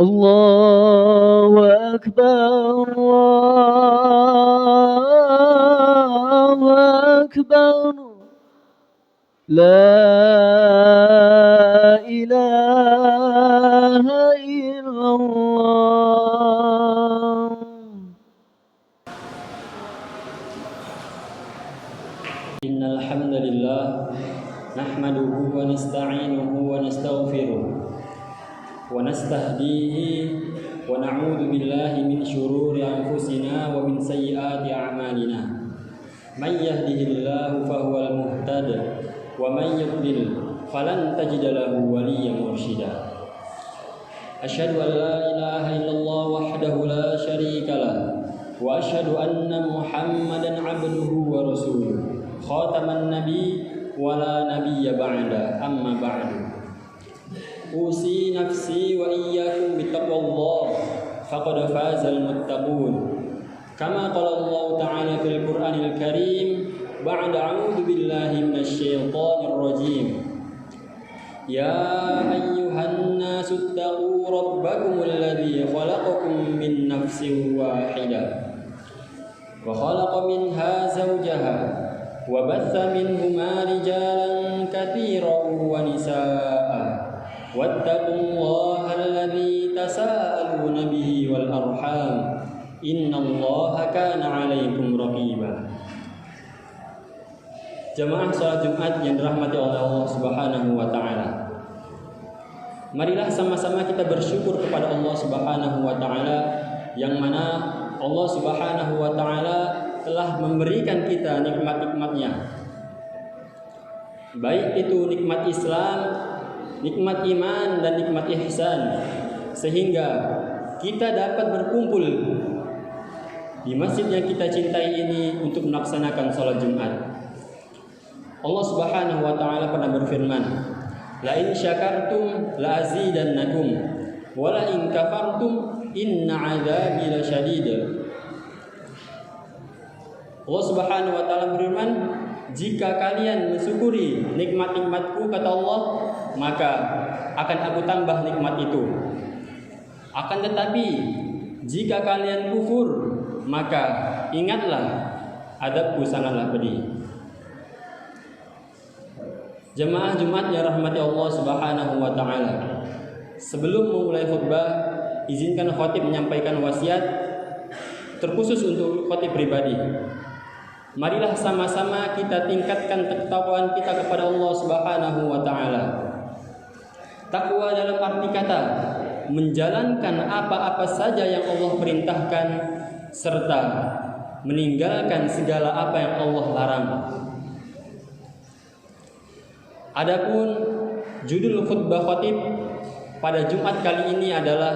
الله أكبر الله أكبر لا إله إلا الله. إن الحمد لله نحمده ونستعينه ونستغفره ونستهديه ونعوذ بالله من شرور أنفسنا ومن سيئات أعمالنا. من يهده الله فهو المهتد ومن يضلل فلن تجد له وليا مرشدا. أشهد أن لا إله إلا الله وحده لا شريك له وأشهد أن محمدا عبده ورسوله خاتم النبي ولا نبي بعد. أما بعد أوصي نفسي وإياكم بتقوى الله فقد فاز المتقون. كما قال الله تعالى في القرآن الكريم بعد أعوذ بالله من الشيطان الرجيم يا أيها الناس اتقوا ربكم الذي خلقكم من نفس واحدة وخلق منها زوجها وبث منهما رجالا كثيرا ونساء واتقوا الله الذي تساءلون به والأرحام إن الله كان عليكم رقيبا. Jemaah salat Jumat yang dirahmati oleh Allah Subhanahu wa taala. Marilah sama-sama kita bersyukur kepada Allah Subhanahu wa taala yang mana Allah Subhanahu wa taala telah memberikan kita nikmat-nikmatnya. Baik itu nikmat Islam, nikmat iman dan nikmat ihsan, sehingga kita dapat berkumpul di masjid yang kita cintai ini untuk melaksanakan salat Jumat. Allah Subhanahu wa taala pernah berfirman, "La in syakartum la azidannakum wa la in kafartum inna 'adzabi lasyadid." Allah Subhanahu wa taala berfirman, jika kalian mensyukuri nikmat-nikmatku, kata Allah, maka akan aku tambah nikmat itu. Akan tetapi jika kalian kufur, maka ingatlah adabku sangatlah pedih. Jemaah Jumat yang rahmati Allah Subhanahu wa taala. Sebelum memulai khutbah, izinkan khatib menyampaikan wasiat terkhusus untuk khatib pribadi. Marilah sama-sama kita tingkatkan ketakwaan kita kepada Allah Subhanahu wa taala. Takwa dalam arti kata menjalankan apa-apa saja yang Allah perintahkan serta meninggalkan segala apa yang Allah larang. Adapun judul khutbah khatib pada Jumat kali ini adalah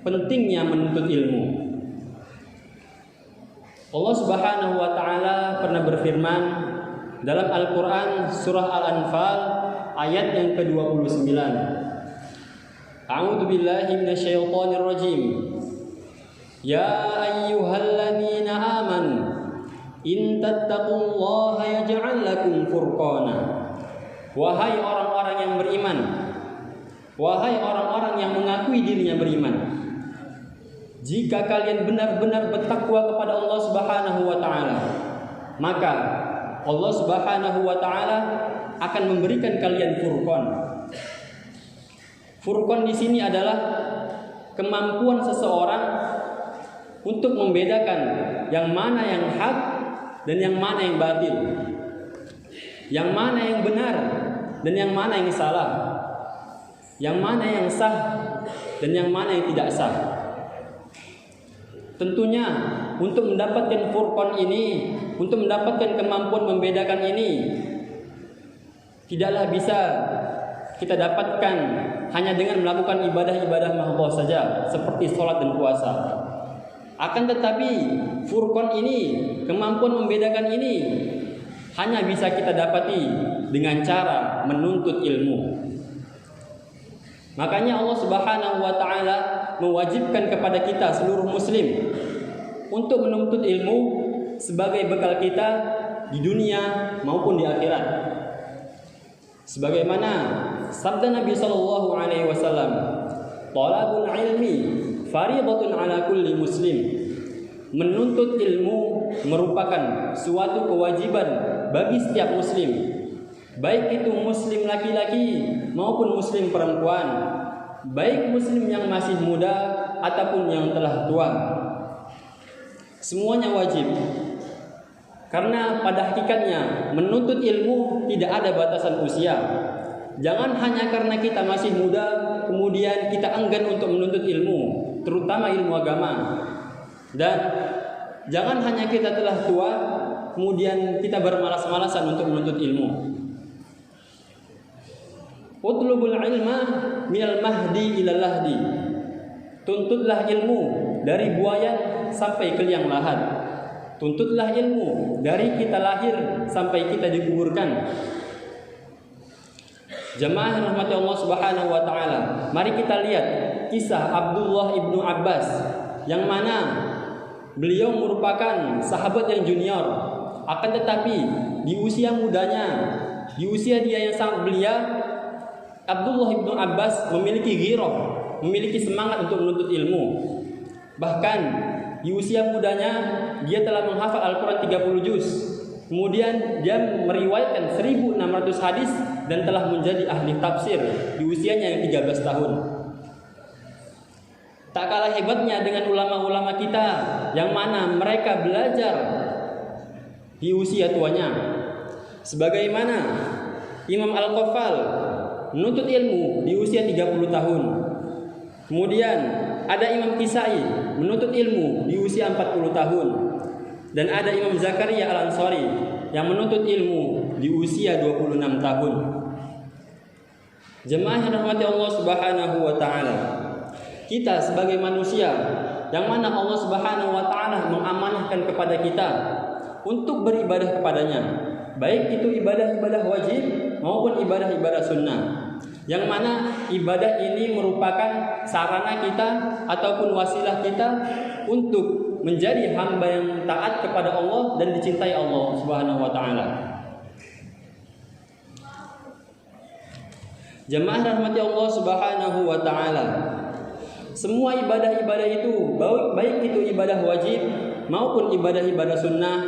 pentingnya menuntut ilmu. Allah Subhanahu wa taala pernah berfirman dalam Al-Qur'an surah Al-Anfal ayat yang ke-29. A'udzu billahi minasyaitonir rajim. Ya ayyuhalladzina amanu in tattaqullaha yaj'al lakum furqana. Wahai orang-orang yang beriman, wahai orang-orang yang mengakui dirinya beriman, jika kalian benar-benar bertakwa kepada Allah Subhanahu wa taala, maka Allah Subhanahu wa taala akan memberikan kalian furqan. Furqan di sini adalah kemampuan seseorang untuk membedakan yang mana yang hak dan yang mana yang batil, yang mana yang benar dan yang mana yang salah, yang mana yang sah dan yang mana yang tidak sah. Tentunya untuk mendapatkan furqan ini, untuk mendapatkan kemampuan membedakan ini, tidaklah bisa kita dapatkan hanya dengan melakukan ibadah-ibadah mahdoh saja seperti sholat dan puasa. Akan tetapi furqan ini, kemampuan membedakan ini hanya bisa kita dapati dengan cara menuntut ilmu. Makanya Allah Subhanahu wa taala mewajibkan kepada kita seluruh muslim untuk menuntut ilmu sebagai bekal kita di dunia maupun di akhirat. Sebagaimana sabda Nabi sallallahu alaihi wasallam, Talabul ilmi fardhatun ala kulli muslim. Menuntut ilmu merupakan suatu kewajiban bagi setiap muslim, baik itu muslim laki-laki maupun muslim perempuan, baik muslim yang masih muda ataupun yang telah tua. Semuanya wajib. Karena pada hakikatnya menuntut ilmu tidak ada batasan usia. Jangan hanya karena kita masih muda kemudian kita enggan untuk menuntut ilmu, terutama ilmu agama. Dan jangan hanya kita telah tua kemudian kita bermalas-malasan untuk menuntut ilmu. Utlubul ilma minal mahdi ilal lahdi. Tuntutlah ilmu dari buayan sampai ke liang lahat. Tuntutlah ilmu dari kita lahir sampai kita dikuburkan. Jemaah yang rahmati Allah Subhanahu wa taala, mari kita lihat kisah Abdullah ibnu Abbas yang mana beliau merupakan sahabat yang junior, akan tetapi di usia mudanya, di usia dia yang sangat belia, Abdullah ibnu Abbas memiliki ghirah, memiliki semangat untuk menuntut ilmu. Bahkan di usia mudanya dia telah menghafal Al-Quran 30 juz. Kemudian dia meriwayatkan 1600 hadis dan telah menjadi ahli tafsir di usianya yang 13 tahun. Tak kalah hebatnya dengan ulama-ulama kita yang mana mereka belajar di usia tuanya. Sebagaimana Imam Al-Qaffal menuntut ilmu di usia 30 tahun. Kemudian ada Imam Kisai menuntut ilmu di usia 40 tahun. Dan ada Imam Zakaria Al-Ansari yang menuntut ilmu di usia 26 tahun. Jemaah yang rahmati Allah Subhanahu wa taala, kita sebagai manusia yang mana Allah Subhanahu wa taala mengamanahkan kepada kita untuk beribadah kepadanya, baik itu ibadah-ibadah wajib maupun ibadah-ibadah sunnah, yang mana ibadah ini merupakan sarana kita ataupun wasilah kita untuk menjadi hamba yang taat kepada Allah dan dicintai Allah Subhanahu wa taala. Jemaah rahmati Allah Subhanahu wa taala, semua ibadah-ibadah itu, baik itu ibadah wajib maupun ibadah-ibadah sunnah,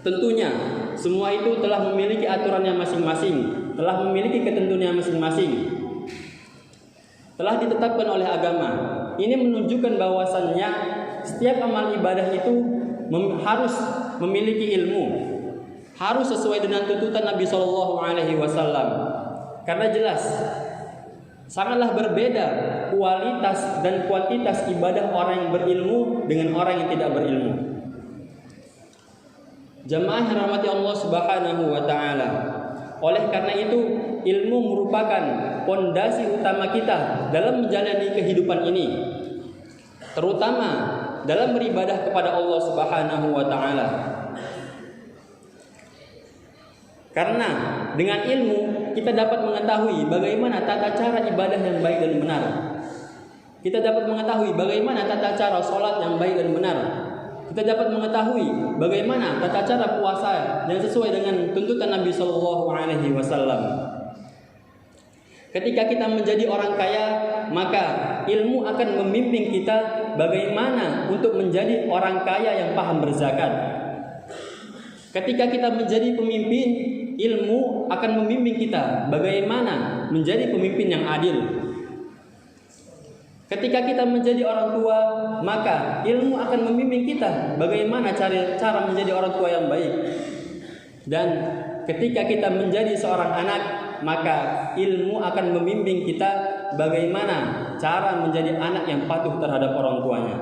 tentunya semua itu telah memiliki aturannya masing-masing, telah memiliki ketentuannya masing-masing, telah ditetapkan oleh agama. Ini menunjukkan bahwasannya setiap amal ibadah itu harus memiliki ilmu, harus sesuai dengan tuntutan Nabi Shallallahu Alaihi Wasallam. Karena jelas sangatlah berbeda kualitas dan kuantitas ibadah orang yang berilmu dengan orang yang tidak berilmu. Jemaah yang rahmati Allah Subhanahu wa taala, oleh karena itu ilmu merupakan pondasi utama kita dalam menjalani kehidupan ini, terutama dalam beribadah kepada Allah Subhanahu wa taala. Karena dengan ilmu kita dapat mengetahui bagaimana tata cara ibadah yang baik dan benar. Kita dapat mengetahui bagaimana tata cara sholat yang baik dan benar. Kita dapat mengetahui bagaimana tata cara puasa yang sesuai dengan tuntutan Nabi Shallallahu Alaihi Wasallam. Ketika kita menjadi orang kaya, maka ilmu akan membimbing kita bagaimana untuk menjadi orang kaya yang paham berzakat. Ketika kita menjadi pemimpin, ilmu akan membimbing kita bagaimana menjadi pemimpin yang adil. Ketika kita menjadi orang tua, maka ilmu akan membimbing kita bagaimana cara menjadi orang tua yang baik. Dan ketika kita menjadi seorang anak, maka ilmu akan membimbing kita bagaimana cara menjadi anak yang patuh terhadap orang tuanya.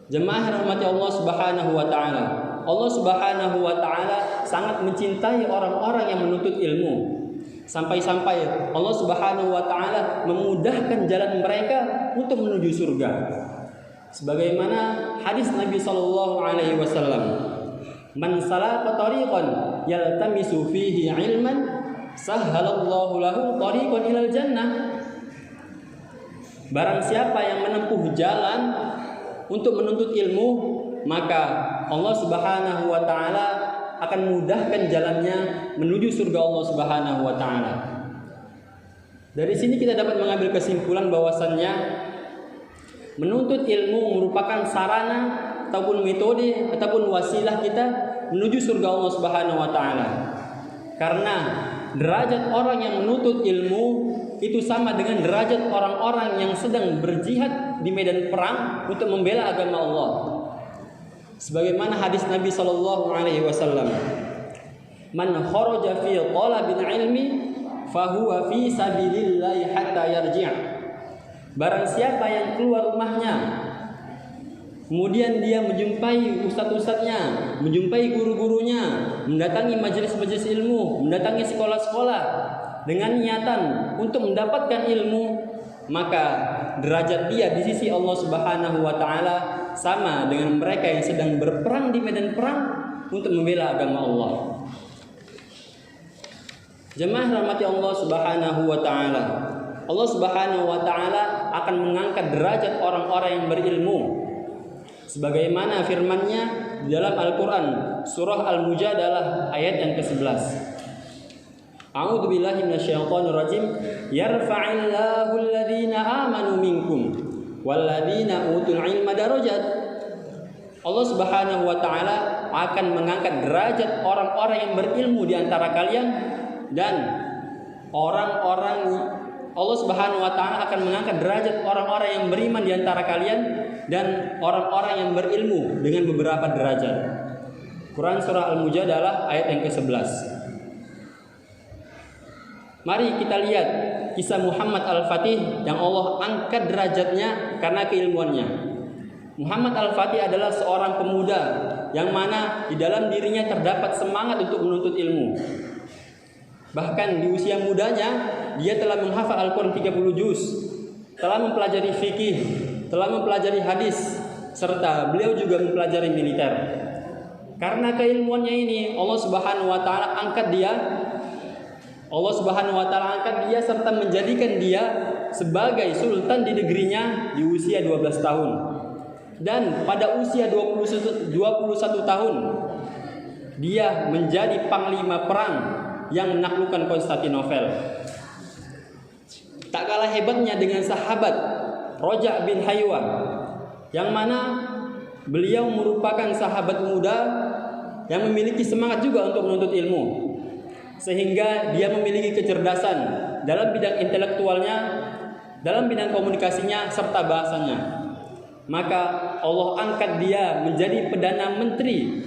Jemaah rahmati Allah Subhanahu wa taala, Allah Subhanahu wa taala sangat mencintai orang-orang yang menuntut ilmu. Sampai-sampai Allah Subhanahu wa taala memudahkan jalan mereka untuk menuju surga. Sebagaimana hadis Nabi sallallahu alaihi wasallam, "Man salaka tariqan yaltamisu fihi ilman, sahhalallahu lahu tariqan ilal jannah." Barang siapa yang menempuh jalan untuk menuntut ilmu, maka Allah Subhanahu wa taala akan mudahkan jalannya menuju surga Allah Subhanahu wa taala. Dari sini kita dapat mengambil kesimpulan bahwasannya menuntut ilmu merupakan sarana ataupun metode ataupun wasilah kita menuju surga Allah Subhanahu wa taala. Karena derajat orang yang menuntut ilmu itu sama dengan derajat orang-orang yang sedang berjihad di medan perang untuk membela agama Allah. Sebagaimana hadis Nabi sallallahu alaihi wasallam, "Man kharaja fi talabil ilmi fahuwa fi sabilillah hatta yarji'." Barang siapa yang keluar rumahnya kemudian dia menjumpai ustadz-ustadznya, menjumpai guru-gurunya, mendatangi majelis-majelis ilmu, mendatangi sekolah-sekolah dengan niatan untuk mendapatkan ilmu, maka derajat dia di sisi Allah Subhanahu wa taala sama dengan mereka yang sedang berperang di medan perang untuk membela agama Allah. Jemaah rahmati Allah Subhanahu wa taala. Allah Subhanahu wa taala akan mengangkat derajat orang-orang yang berilmu. Sebagaimana firman-Nya di dalam Al-Qur'an surah Al-Mujadalah ayat yang ke-11. A'udzu billahi minasyaitonir rajim. Yarfa'illahu alladhina amanu minkum walladzina utul ilma darajat. Allah Subhanahu wa taala akan mengangkat derajat orang-orang yang berilmu di antara kalian dan Allah Subhanahu wa taala akan mengangkat derajat orang-orang yang beriman di antara kalian dan orang-orang yang berilmu dengan beberapa derajat. Quran surah Al-Mujadalah ayat yang ke-11. Mari kita lihat kisah Muhammad Al-Fatih yang Allah angkat derajatnya karena keilmuannya. Muhammad Al-Fatih adalah seorang pemuda yang mana di dalam dirinya terdapat semangat untuk menuntut ilmu. Bahkan di usia mudanya dia telah menghafal Al-Quran 30 juz, telah mempelajari fikih, telah mempelajari hadis, serta beliau juga mempelajari militer. Karena keilmuannya ini Allah Subhanahu wa taala angkat dia. Allah Subhanahu wa taala angkat dia serta menjadikan dia sebagai sultan di negerinya di usia 12 tahun. Dan pada usia 21 tahun dia menjadi panglima perang yang menaklukkan Konstantinopel. Tak kalah hebatnya dengan sahabat Roja bin Haywa, yang mana beliau merupakan sahabat muda yang memiliki semangat juga untuk menuntut ilmu, sehingga dia memiliki kecerdasan dalam bidang intelektualnya, dalam bidang komunikasinya, serta bahasanya. Maka Allah angkat dia menjadi Perdana Menteri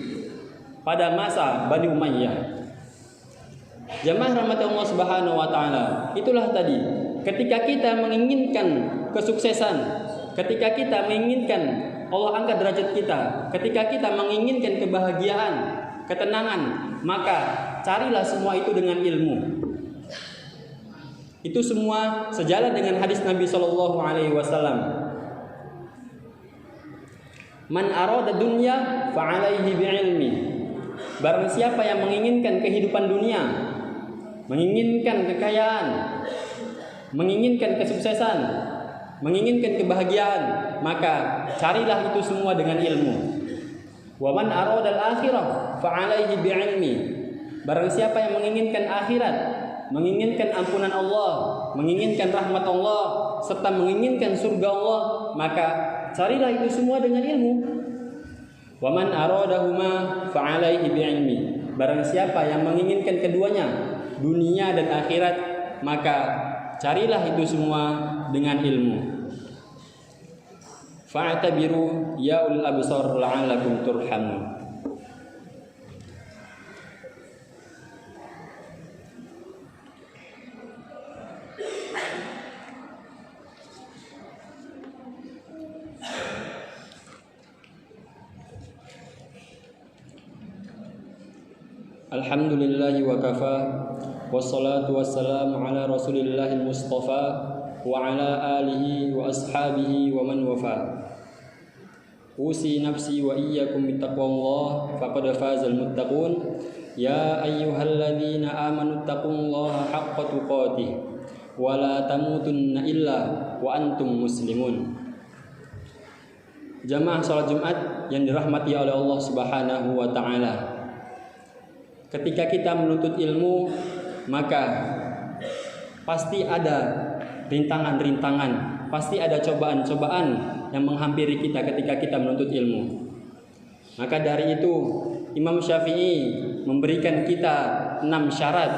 pada masa Bani Umayyah. Jamaah rahmat Allah Subhanahu wa taala. Itulah tadi, ketika kita menginginkan kesuksesan, ketika kita menginginkan Allah angkat derajat kita, ketika kita menginginkan kebahagiaan, ketenangan, maka carilah semua itu dengan ilmu. Itu semua sejalan dengan hadis Nabi sallallahu alaihi wasallam. Man arada dunya fa alaihi bi'ilmi. Barang siapa yang menginginkan kehidupan dunia, menginginkan kekayaan, menginginkan kesuksesan, menginginkan kebahagiaan, maka carilah itu semua dengan ilmu. Wa man arada al-akhirah fa alaihi bi'ilmi. Barang siapa yang menginginkan akhirat, menginginkan ampunan Allah, menginginkan rahmat Allah, serta menginginkan surga Allah, maka carilah itu semua dengan ilmu. Wa man aradahuma fa alaihi bi'ilmi. Barang siapa yang menginginkan keduanya, dunia dan akhirat, maka carilah itu semua dengan ilmu. Fa'tabiru ya ulul absar la'allakum turhamun. Alhamdulillahi wa kafa, wassalatu wassalamu ala rasulillahil mustafa wa ala alihi wa ashabihi wa man wafa. Usi nafsi wa iyyakum bittaqwallah faqad fazal muttaqun. Ya ayyuhalladzina amanu taqullaha haqqa tuqatih wa la tamutunna illa wa antum muslimun. Jamaah salat Jumat yang dirahmati oleh Allah Subhanahu wa taala. Ketika kita menuntut ilmu, maka pasti ada rintangan-rintangan, pasti ada cobaan-cobaan yang menghampiri kita ketika kita menuntut ilmu. Maka dari itu Imam Syafi'i memberikan kita 6 syarat.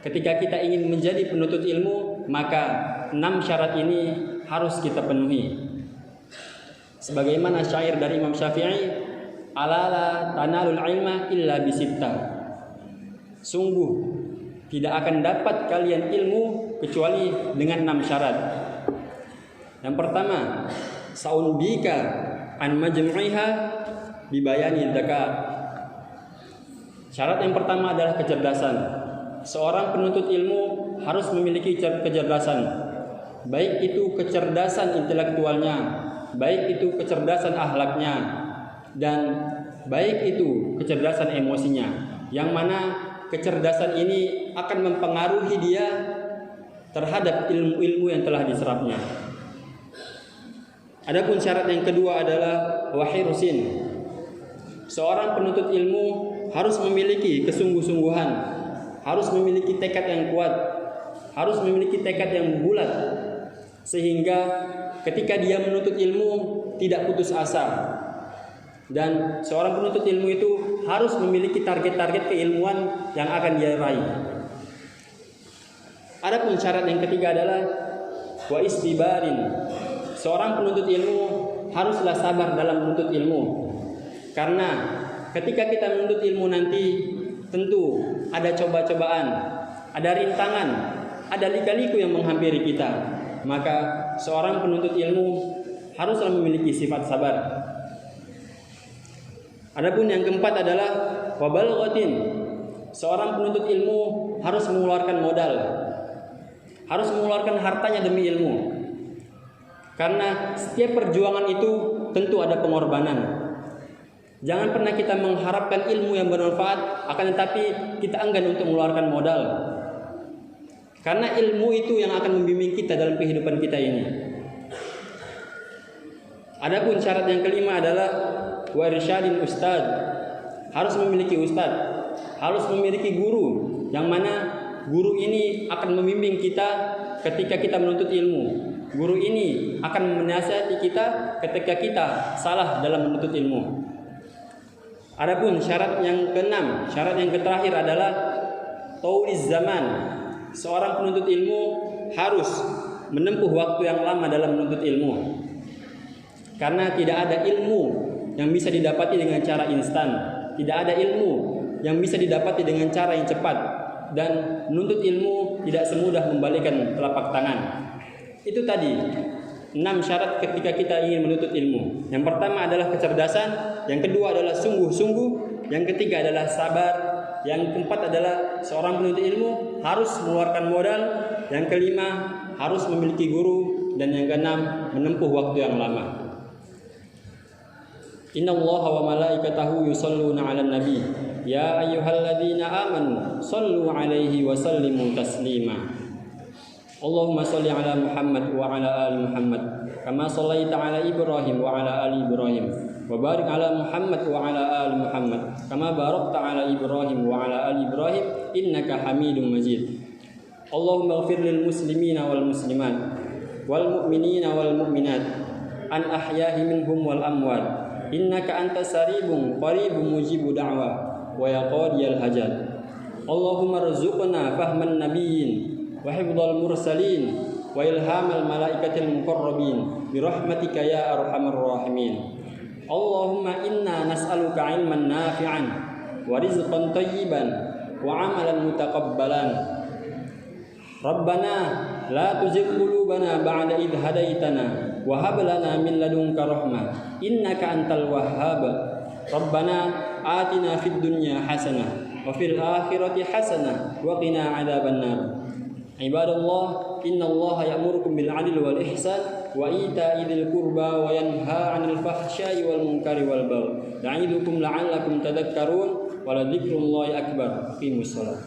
Ketika kita ingin menjadi penuntut ilmu, maka 6 syarat ini harus kita penuhi. Sebagaimana syair dari Imam Syafi'i, alala tanalul ilma illa bisitta. Sungguh tidak akan dapat kalian ilmu kecuali dengan 6 syarat. Yang pertama, saunbika an majmu'iha bibayani dzaka. Syarat yang pertama adalah kecerdasan. Seorang penuntut ilmu harus memiliki kecerdasan, baik itu kecerdasan intelektualnya, baik itu kecerdasan akhlaknya, dan baik itu kecerdasan emosinya, yang mana kecerdasan ini akan mempengaruhi dia terhadap ilmu-ilmu yang telah diserapnya. Adapun syarat yang kedua adalah wahirsin. Seorang penuntut ilmu harus memiliki kesungguh-sungguhan, harus memiliki tekad yang kuat, harus memiliki tekad yang bulat, sehingga ketika dia menuntut ilmu tidak putus asa. Dan seorang penuntut ilmu itu harus memiliki target-target keilmuan yang akan dia raih. Adapun syarat yang ketiga adalah wa istibarin. Seorang penuntut ilmu haruslah sabar dalam menuntut ilmu. Karena ketika kita menuntut ilmu nanti tentu ada coba-cobaan, ada rintangan, ada lika-liku yang menghampiri kita. Maka seorang penuntut ilmu haruslah memiliki sifat sabar. Adapun yang keempat adalah wabalghatin. Seorang penuntut ilmu harus mengeluarkan modal, harus mengeluarkan hartanya demi ilmu. Karena setiap perjuangan itu tentu ada pengorbanan. Jangan pernah kita mengharapkan ilmu yang bermanfaat, akan tetapi kita enggan untuk mengeluarkan modal. Karena ilmu itu yang akan membimbing kita dalam kehidupan kita ini. Adapun syarat yang kelima adalah warsyadin ustad. Harus memiliki ustad, harus memiliki guru, yang mana guru ini akan membimbing kita ketika kita menuntut ilmu. Guru ini akan menasihati kita ketika kita salah dalam menuntut ilmu. Adapun syarat yang keenam, syarat yang terakhir adalah tauliz zaman. Seorang penuntut ilmu harus menempuh waktu yang lama dalam menuntut ilmu. Karena tidak ada ilmu yang bisa didapati dengan cara instan, tidak ada ilmu yang bisa didapati dengan cara yang cepat, dan menuntut ilmu tidak semudah membalikkan telapak tangan. Itu tadi 6 syarat ketika kita ingin menuntut ilmu. Yang pertama adalah kecerdasan, yang kedua adalah sungguh-sungguh, yang ketiga adalah sabar, yang keempat adalah seorang penuntut ilmu harus mengeluarkan modal, yang kelima harus memiliki guru, dan yang keenam menempuh waktu yang lama. Innallaha wa malaikatahu yusholluna 'alan nabi ya ayyuhalladzina amanu shallu 'alaihi wa sallimu taslima. Allahumma shalli ala Muhammad wa ala ali Muhammad kama shallaita ala Ibrahim wa ala ali Ibrahim wa barik ala Muhammad wa ala ali Muhammad kama barakta ala Ibrahim wa ala ali Ibrahim innaka Hamidum Majid. Allahumma ighfir lil muslimina wal muslimat wal mu'minina wal mu'minat an ahyahi minhum wal amwat innaka antas saribun qaribun mujibu da'wa wa yaqadiyal hajat. Allahumma rzuqna fahman nabiyyin wa hifdzal mursalin wa ilhamal malaikatil muqarrabin bi rahmatika ya arhamar rahimin. Allahumma inna nas'aluka ilman nafi'an wa rizqan thayyiban wa amalan mutaqabbalan. Rabbana la tuzigh qulubana ba'da idh hadaitana wa hab lana min ladunka rahmah innaka antal wahhab. Rabbana atina fid dunya hasanah wa fil akhirati hasanah wa qina adzabannar. Ibadallah, innallaha ya'murukum bil 'adli wal ihsan wa ita'i dzil qurba wa yanha 'anil fahsya'i wal munkari wal baghi. Ya'idukum la'allakum tadhakkarun wa la dzikrullahi akbar. Aqimus shalah.